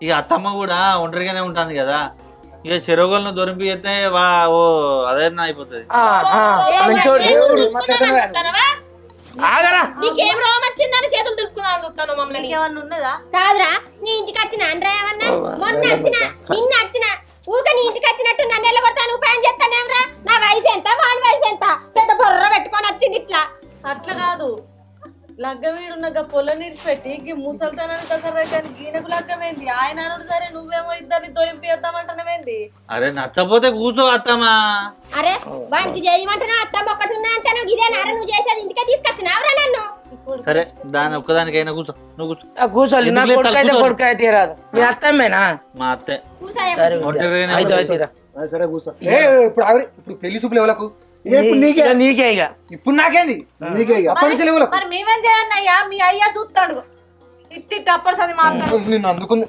ఇక అత్తమ్మ కూడా ఒంటరిగానే ఉంటుంది కదా, ఇక చెరువులను దొరికి చేస్తే ఓ అదేనా అయిపోతుంది. నీకేం రోగం వచ్చిందని చేతులు దులుపుకుందాం చూస్తాను మమ్మల్ని. ఏమన్నా ఉన్నదా? కాదురా, నీ ఇంటికి వచ్చిన అండ్రా ఏమన్నా మొన్న వచ్చిన నిన్న వచ్చిన ఊక నీ ఇంటికి వచ్చినట్టు నన్ను వెళ్ళబడతాను ఉపాయం చేస్తానేమ్రా. నా వయసు ఎంత వాడి వయసు ఎంత పెద్ద బొర్ర పెట్టుకొని వచ్చింది ఇట్లా. అట్లా కాదు, లగ్గమీడున్న పొల నిడిచిపెట్టి గీ ముసల్తానాన్ని దసరా కానీ గీనకు లగ్గమేంది? ఆయన అనుడు సరే నువ్వేమో ఇద్దరిని తొలింపిద్దామంటానేమేంది? అరే నచ్చపోతే కూర్చో అత్తమ్మా. అరే వానికి చేయమంటున్నా అత్తమ్మ ఒకటి ఉన్నా అంటాను, ఇదే నారా నువ్వు చేసేది ఇంటికే తీసుకొచ్చినావురా నన్ను. సరే దాని ఒక్కదానికైనా కూర్చో, నువ్వు కూర్చో. కూర్చోాలి, నా కొడుకైతే కొడుకైతే రాదు. మీ అత్తమ్మేనా? మా అత్తే. సరే కూర్చో. ఇప్పుడు పెళ్లి చూపులు ఎవలకు? నీకే ఇక. ఇప్పుడు నాకేంది? నీకే ఇక. అప్పటి నుంచి ఎవలకు? మరి మేమేం చేయండి అయ్యా? మీ అయ్యా చూస్తాడు ఇట్టి అప్పటి సది మాట్లాడు. నిన్ను అందుకుంది